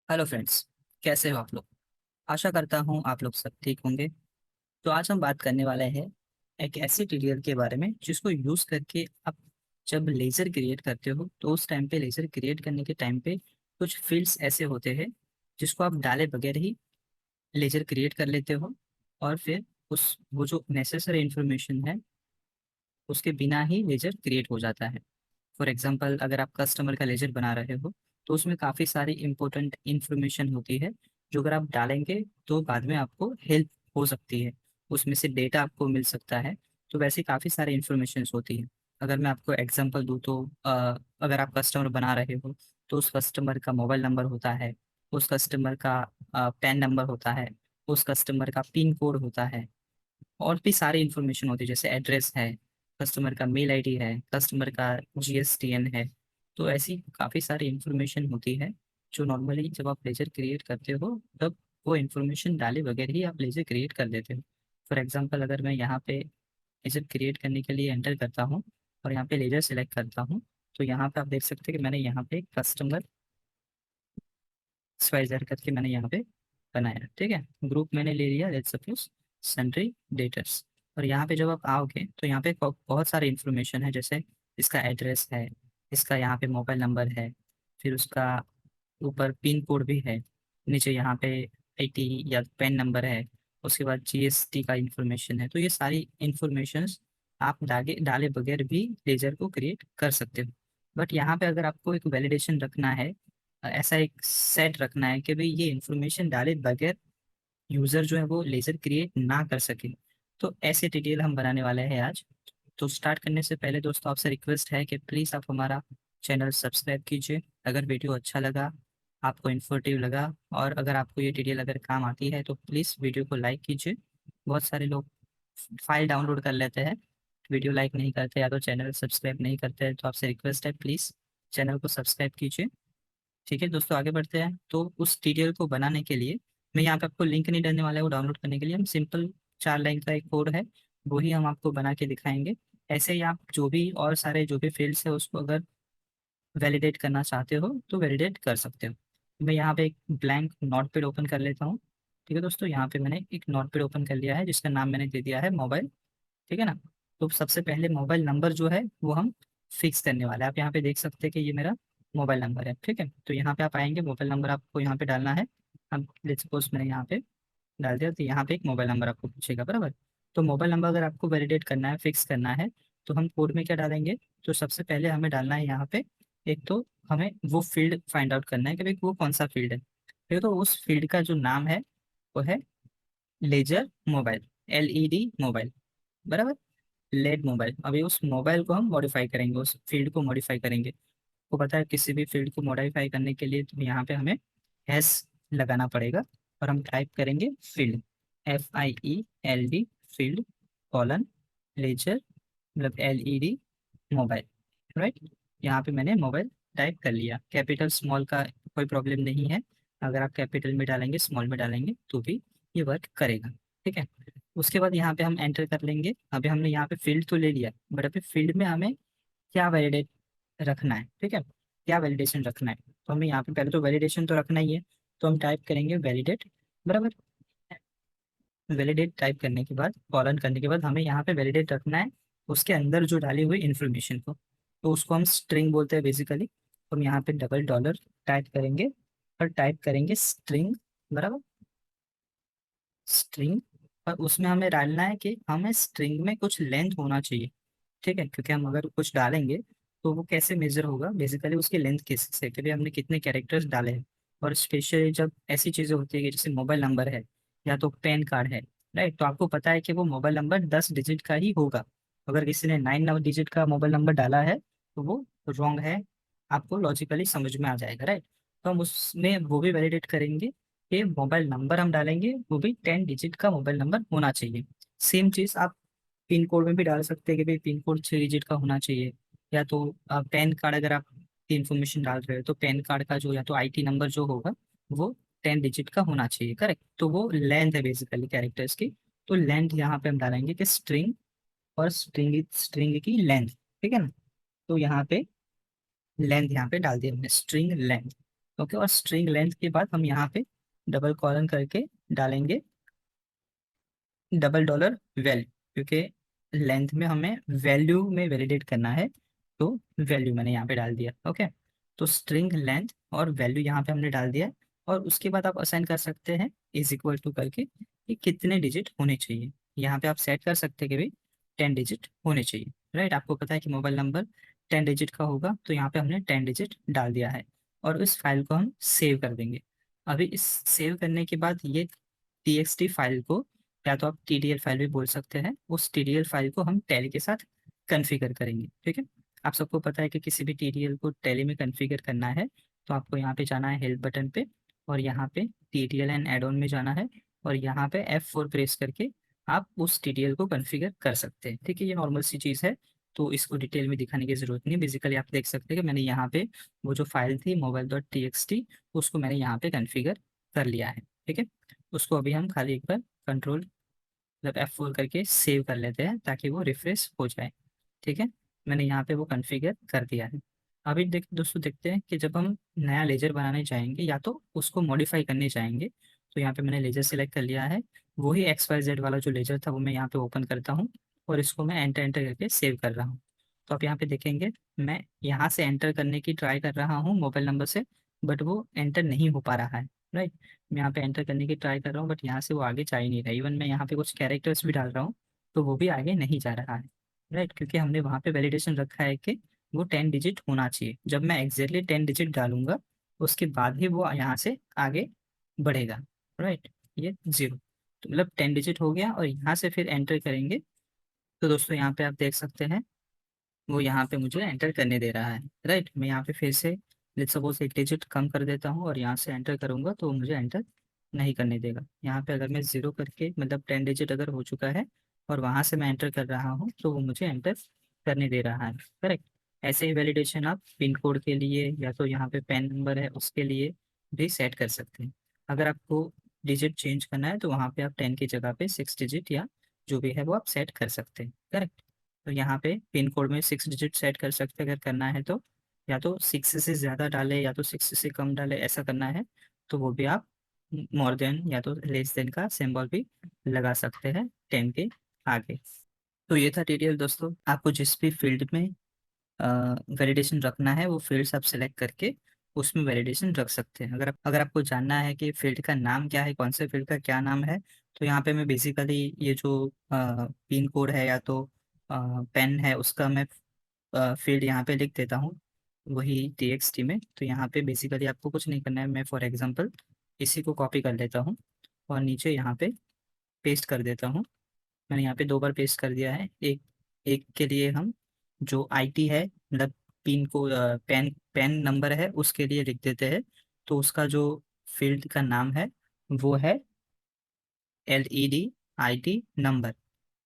Hello friends. कैसे हो आप लोग? आशा करता हूँ आप लोग सब ठीक होंगे। तो आज हम बात करने वाले हैं एक ऐसे ट्यूटोरियल के बारे में जिसको यूज़ करके आप जब लेज़र क्रिएट करते हो तो उस टाइम पे लेज़र क्रिएट करने के टाइम पे कुछ फील्ड्स ऐसे होते हैं जिसको आप डाले बगैर ही लेज़र क्रिएट कर लेते हो। और फिर उस वो जो नेसेसरी इंफॉर्मेशन है उसके बिना ही लेज़र क्रिएट हो जाता है। फॉर एग्जांपल, अगर आप कस्टमर का लेजर बना रहे हो तो उसमें काफ़ी सारी इंपॉर्टेंट इंफॉर्मेशन होती है जो अगर आप डालेंगे तो बाद में आपको हेल्प हो सकती है। उसमें से डेटा आपको मिल सकता है। तो वैसे काफ़ी सारी इंफॉर्मेशन होती है। अगर मैं आपको एग्जांपल दूँ तो अगर आप कस्टमर बना रहे हो तो उस कस्टमर का मोबाइल नंबर होता है, उस कस्टमर का पैन नंबर होता है, उस कस्टमर का पिन कोड होता है, और भी सारी इंफॉर्मेशन होती है जैसे एड्रेस है, कस्टमर का मेल आईडी है, कस्टमर का जीएसटीएन है। तो ऐसी काफ़ी सारी इंफॉर्मेशन होती है जो नॉर्मली जब आप लेजर क्रिएट करते हो तब वो इंफॉर्मेशन डाले बगैर ही आप लेजर क्रिएट कर देते हो। फॉर एग्जांपल, अगर मैं यहाँ पे लेजर क्रिएट करने के लिए एंटर करता हूँ और यहाँ पे लेजर सेलेक्ट करता हूँ तो यहाँ पे आप देख सकते हैं कि मैंने यहाँ पे कस्टमर XYZ करके मैंने यहाँ पे बनाया। ठीक है, ग्रुप मैंने ले लिया, लेट्स सपोज सन्ड्री डेटर्स। और यहाँ पे जब आप आओगे तो यहाँ पे बहुत सारी इंफॉर्मेशन है, जैसे इसका एड्रेस है, इसका यहाँ पे मोबाइल नंबर है, फिर उसका ऊपर पिन कोड भी है, नीचे यहाँ पे आईटी या पैन नंबर है, उसके बाद जीएसटी का इंफॉर्मेशन है। तो ये सारी इंफॉर्मेशंस आप डाले डाले बगैर भी लेजर को क्रिएट कर सकते हो। बट यहाँ पे अगर आपको एक वैलिडेशन रखना है, ऐसा एक सेट रखना है कि भाई ये इंफॉर्मेशन डाले बगैर यूजर जो है वो लेजर क्रिएट ना कर सके, तो ऐसे डिटेल हम बनाने वाले हैं आज। तो स्टार्ट करने से पहले दोस्तों आपसे रिक्वेस्ट है कि प्लीज़ आप हमारा चैनल सब्सक्राइब कीजिए। अगर वीडियो अच्छा लगा, आपको इन्फॉर्मेटिव लगा, और अगर आपको ये डिटेल अगर काम आती है तो प्लीज़ वीडियो को लाइक कीजिए। बहुत सारे लोग फाइल डाउनलोड कर लेते हैं, वीडियो लाइक नहीं करते या तो चैनल सब्सक्राइब नहीं करते हैं। तो आपसे रिक्वेस्ट है, प्लीज़ चैनल को सब्सक्राइब कीजिए। ठीक है दोस्तों, आगे बढ़ते हैं। तो उस ट्यूटोरियल को बनाने के लिए मैं यहाँ पे आपको लिंक नहीं डालने वाला है, वो डाउनलोड करने के लिए हम सिंपल 4 लाइन का एक कोड है, वही हम आपको बना के दिखाएंगे। ऐसे ही आप जो भी और सारे जो भी फील्ड्स है उसको अगर वैलिडेट करना चाहते हो तो वैलिडेट कर सकते हो। मैं यहाँ पे एक ब्लैंक नोटपैड ओपन कर लेता हूँ। ठीक है दोस्तों, यहाँ पे मैंने एक नोटपैड ओपन कर लिया है जिसका नाम मैंने दे दिया है मोबाइल। ठीक है ना? तो सबसे पहले मोबाइल नंबर जो है वो हम फिक्स करने वाले हैं। आप यहाँ पे देख सकते हैं कि ये मेरा मोबाइल नंबर है। ठीक है, तो यहाँ पे आप आएंगे, मोबाइल नंबर आपको यहाँ पे डालना है। अब लेट्स सपोज मैंने यहाँ पे डाल दिया तो यहाँ पे एक मोबाइल नंबर आपको पूछेगा, बराबर। तो मोबाइल नंबर अगर आपको वैलिडेट करना है, फिक्स करना है, तो हम कोड में क्या डालेंगे? तो सबसे पहले हमें डालना है यहाँ पे, एक तो हमें वो फील्ड फाइंड आउट करना है कि भाई वो कौन सा फील्ड है। ठीक है, तो उस फील्ड का जो नाम है वो है लेजर मोबाइल, LED मोबाइल, बराबर। LED mobile. अभी उस मोबाइल को हम मॉडिफाई करेंगे, उस फील्ड को मॉडिफाई करेंगे। को पता है किसी भी फील्ड को मॉडिफाई करने के लिए तो यहाँ पे हमें हैश लगाना पड़ेगा, और हम टाइप करेंगे field, FIELD, field colon ledger, मतलब LED मोबाइल, राइट। यहाँ पे मैंने मोबाइल टाइप कर लिया। कैपिटल स्मॉल का कोई प्रॉब्लम नहीं है, अगर आप कैपिटल में डालेंगे स्मॉल में डालेंगे तो भी ये वर्क करेगा। ठीक है, उसके बाद यहाँ पे हम एंटर कर लेंगे। अभी हमने यहाँ पे फील्ड तो ले लिया, बट अभी फील्ड में हमें क्या वैलिडेट रखना है? ठीक है, क्या वैलिडेशन रखना है? तो हमें यहाँ पे पहले तो वैलिडेशन तो रखना ही है, तो हम टाइप करेंगे वैलिडेट, बराबर। वैलिडेट टाइप करने के बाद, कॉलन करने के बाद हमें यहाँ पे वैलिडेट रखना है उसके अंदर जो डाली हुई इंफॉर्मेशन को, तो उसको हम स्ट्रिंग बोलते हैं बेसिकली। तो हम यहाँ पे डबल डॉलर टाइप करेंगे और टाइप करेंगे स्ट्रिंग, बराबर, स्ट्रिंग। और उसमें हमें डालना है कि हमें स्ट्रिंग में कुछ लेंथ होना चाहिए। ठीक है, क्योंकि हम अगर कुछ डालेंगे तो वो कैसे मेजर होगा, बेसिकली उसकी लेंथ किस से, कि भाई हमने कितने कैरेक्टर्स डाले हैं। और स्पेशली जब ऐसी चीज़ें होती है कि जैसे मोबाइल नंबर है या तो पैन कार्ड है, राइट, तो आपको पता है कि वो मोबाइल नंबर 10 डिजिट का ही होगा। अगर किसी ने 9 डिजिट का मोबाइल नंबर डाला है तो वो रॉन्ग है, आपको लॉजिकली समझ में आ जाएगा, राइट। तो हम उसमें वो भी वैलिडेट करेंगे कि मोबाइल नंबर हम डालेंगे वो भी 10 डिजिट का मोबाइल नंबर होना चाहिए। सेम चीज़ आप पिन कोड में भी डाल सकते हैं कि भाई पिन कोड 6 डिजिट का होना चाहिए। या तो पैन कार्ड, अगर आप इंफॉर्मेशन डाल रहे हो तो पैन कार्ड का जो या तो आईटी नंबर जो होगा वो 10 डिजिट का होना चाहिए, करेक्ट। तो वो लेंथ है बेसिकली कैरेक्टर्स की। तो लेंथ यहाँ पे हम डालेंगे कि स्ट्रिंग, और स्ट्रिंग स्ट्रिंग की लेंथ। ठीक है ना? तो यहाँ पे लेंथ यहाँ पे डाल दिया हमने, स्ट्रिंग लेंथ। ओके। और स्ट्रिंग लेंथ के बाद हम यहाँ पे डबल कॉलन करके डालेंगे डबल डॉलर वैल्यू, क्योंकि लेंथ में हमें वैल्यू में वैलिडेट करना है, तो वैल्यू मैंने यहाँ पे डाल दिया। ओके, तो स्ट्रिंग लेंथ और वैल्यू यहाँ पे हमने डाल दिया। और उसके बाद आप असाइन कर सकते हैं इज इक्वल टू करके कि कितने डिजिट होने चाहिए। यहाँ पे आप सेट कर सकते हैं कि भाई 10 डिजिट होने चाहिए, राइट। आपको पता है कि मोबाइल नंबर 10 डिजिट का होगा, तो यहाँ पे हमने 10 डिजिट डाल दिया है। और इस फाइल को हम सेव कर देंगे। अभी इस सेव करने के बाद ये txt फाइल को, या तो आप TDL फाइल भी बोल सकते हैं, उस TDL फाइल को हम टैली के साथ कन्फिगर करेंगे। ठीक है, आप सबको पता है कि किसी भी TDL को टैली में कन्फिगर करना है तो आपको यहाँ पे जाना है हेल्प बटन पे, और यहाँ पे TDL एंड एड ऑन में जाना है, और यहाँ पे F4 प्रेस करके आप उस TDL को कन्फिगर कर सकते हैं। ठीक है, ये नॉर्मल सी चीज़ है, तो इसको डिटेल में दिखाने की जरूरत नहीं। बेसिकली आप देख सकते हैं कि मैंने यहाँ पे वो जो फाइल थी mobile.txt, उसको मैंने यहाँ पे कन्फिगर कर लिया है। ठीक है, उसको अभी हम खाली एक बार कंट्रोल मतलब F4 करके सेव कर लेते हैं ताकि वो रिफ्रेश हो जाए। ठीक है, मैंने यहाँ पे वो कॉन्फ़िगर कर दिया है। अभी दोस्तों देखते हैं कि जब हम नया लेजर बनाने जाएंगे या तो उसको मॉडिफाई करने जाएंगे, तो यहाँ पे मैंने लेजर सेलेक्ट कर लिया है। वही XYZ वाला जो लेजर था वो मैं यहाँ पे ओपन करता हूँ, और इसको मैं एंटर एंटर करके सेव कर रहा हूँ। तो आप यहाँ पे देखेंगे मैं यहाँ से एंटर करने की ट्राई कर रहा हूँ मोबाइल नंबर से, बट वो एंटर नहीं हो पा रहा है, राइट। मैं यहाँ पे एंटर करने की ट्राई कर रहा हूँ, बट यहाँ से वो आगे जा ही नहीं रहा। इवन मैं यहाँ पे कुछ कैरेक्टर्स भी डाल रहा हूँ तो वो भी आगे नहीं जा रहा है, राइट, क्योंकि हमने वहाँ पे वैलिडेशन रखा है कि वो 10 डिजिट होना चाहिए। जब मैं एग्जैक्टली 10 डिजिट डालूंगा उसके बाद ही वो यहाँ से आगे बढ़ेगा, राइट। ये 0, तो मतलब 10 डिजिट हो गया, और यहाँ से फिर एंटर करेंगे तो दोस्तों यहाँ पे आप देख सकते हैं वो यहाँ पे मुझे एंटर करने दे रहा है, राइट। मैं यहाँ पे फिर से लेट्स सपोज 1 डिजिट कम कर देता हूँ और यहाँ से एंटर करूँगा तो वो मुझे एंटर नहीं करने देगा। यहाँ पे अगर मैं 0 करके मतलब 10 डिजिट अगर हो चुका है और वहाँ से मैं एंटर कर रहा हूँ तो वो मुझे एंटर करने दे रहा है, करेक्ट। ऐसे ही वैलिडेशन आप पिन कोड के लिए या तो यहाँ पे पैन नंबर है उसके लिए भी सेट कर सकते हैं। अगर आपको डिजिट चेंज करना है तो वहाँ पे आप 10 की जगह पे 6 डिजिट या जो भी है वो आप सेट कर सकते हैं, करेक्ट। तो यहाँ पे पिन कोड में 6 डिजिट सेट कर सकते हैं अगर करना है तो, या तो 6 से ज़्यादा डाले या तो 6 से कम डाले, ऐसा करना है तो वो भी आप मोर देन या तो लेस देन का सिंबल भी लगा सकते हैं 10 के आगे। तो ये था ट्यूटोरियल दोस्तों। आपको जिस भी फील्ड में वैलिडेशन रखना है वो फील्ड्स आप सिलेक्ट करके उसमें वैलिडेशन रख सकते हैं। अगर आपको जानना है कि फील्ड का नाम क्या है, कौन से फील्ड का क्या नाम है, तो यहाँ पे मैं बेसिकली ये जो पिन कोड है या तो पेन है उसका मैं फील्ड यहाँ पे लिख देता हूँ वही TXT में। तो यहाँ पे बेसिकली आपको कुछ नहीं करना है, मैं फॉर एग्जांपल इसी को कॉपी कर लेता हूँ और नीचे यहाँ पे पेस्ट कर देता हूँ। मैंने यहाँ पे 2 बार पेस्ट कर दिया है। एक एक के लिए हम जो IT है मतलब पिन को पेन पेन नंबर है उसके लिए लिख देते हैं। तो उसका जो फील्ड का नाम है वो है LED IT number,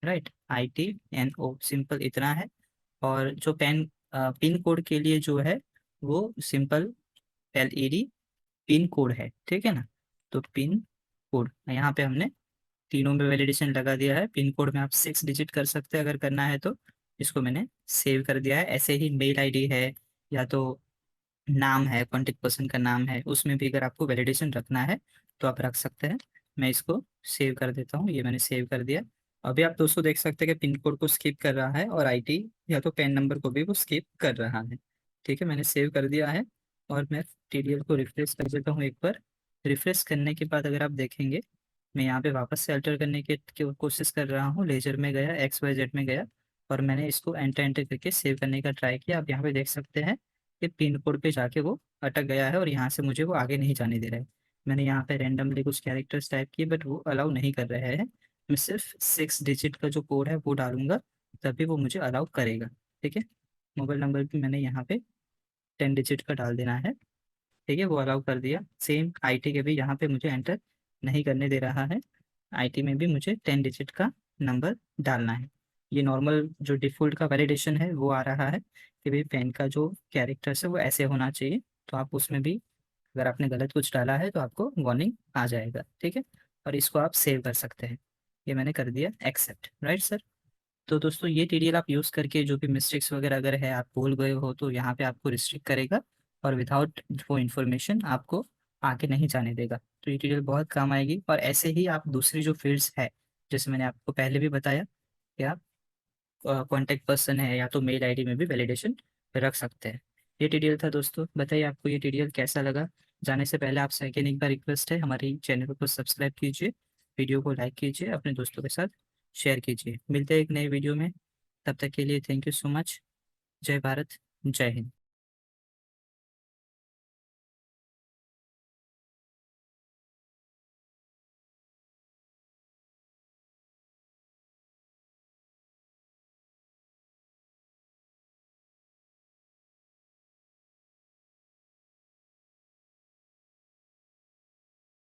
right. ITNO simple इतना है। और जो पिन कोड के लिए जो है वो सिंपल LED पिन कोड है, ठीक है ना। तो पिन कोड यहाँ पे हमने तीनों में वैलिडेशन लगा दिया है। पिन कोड में आप 6 डिजिट कर सकते हैं अगर करना है तो। इसको मैंने सेव कर दिया है। ऐसे ही मेल ID है या तो नाम है, कॉन्टेक्ट पर्सन का नाम है, उसमें भी अगर आपको वैलिडेशन रखना है तो आप रख सकते हैं। मैं इसको सेव कर देता हूँ, ये मैंने सेव कर दिया। अभी आप दोस्तों देख सकते हैं कि पिन कोड को स्किप कर रहा है और IT या तो पैन नंबर को भी वो स्किप कर रहा है। ठीक है, मैंने सेव कर दिया है। और मैं TDL को रिफ्रेश कर देता हूँ एक बार। रिफ्रेश करने के बाद अगर आप देखेंगे मैं यहाँ पे वापस से अल्टर करने की कोशिश कर रहा हूँ। लेजर में गया, XYZ में गया, और मैंने इसको एंटर एंटर करके सेव करने का ट्राई किया। आप यहाँ पे देख सकते हैं कि पिन कोड पे जाके वो अटक गया है और यहाँ से मुझे वो आगे नहीं जाने दे रहा है। मैंने यहाँ पे रैंडमली कुछ कैरेक्टर्स टाइप किए बट वो अलाउ नहीं कर रहे हैं। मैं सिर्फ 6 डिजिट का जो कोड है वो डालूंगा तभी वो मुझे अलाउ करेगा। ठीक है, मोबाइल नंबर भी मैंने यहाँ पे 10 डिजिट का डाल देना है। ठीक है, वो अलाउ कर दिया। सेम IT के भी यहाँ पे मुझे एंटर नहीं करने दे रहा है। IT में भी मुझे 10 डिजिट का नंबर डालना है। ये नॉर्मल जो डिफ़ॉल्ट का वैलिडेशन है वो आ रहा है कि भाई पेन का जो कैरेक्टर्स है वो ऐसे होना चाहिए। तो आप उसमें भी अगर आपने गलत कुछ डाला है तो आपको वार्निंग आ जाएगा, ठीक है। और इसको आप सेव कर सकते हैं। ये मैंने कर दिया एक्सेप्ट, राइट सर। तो दोस्तों ये TDL आप यूज़ करके जो भी मिस्टेक्स वगैरह अगर है आप भूल गए हो तो यहाँ पे आपको रिस्ट्रिक्ट करेगा और विदाउट वो इन्फॉर्मेशन आपको आगे नहीं जाने देगा। तो ये ट्यूटोरियल बहुत काम आएगी। और ऐसे ही आप दूसरी जो फील्ड्स है, जैसे मैंने आपको पहले भी बताया कि आप कॉन्टैक्ट पर्सन है या तो मेल आईडी में भी वैलिडेशन रख सकते हैं। ये ट्यूटोरियल था दोस्तों। बताइए आपको ये ट्यूटोरियल कैसा लगा। जाने से पहले आपसे अगेन एक बार रिक्वेस्ट है, हमारी चैनल को सब्सक्राइब कीजिए, वीडियो को लाइक कीजिए, अपने दोस्तों के साथ शेयर कीजिए। मिलते हैं एक नए वीडियो में, तब तक के लिए थैंक यू सो मच। जय भारत, जय हिंद।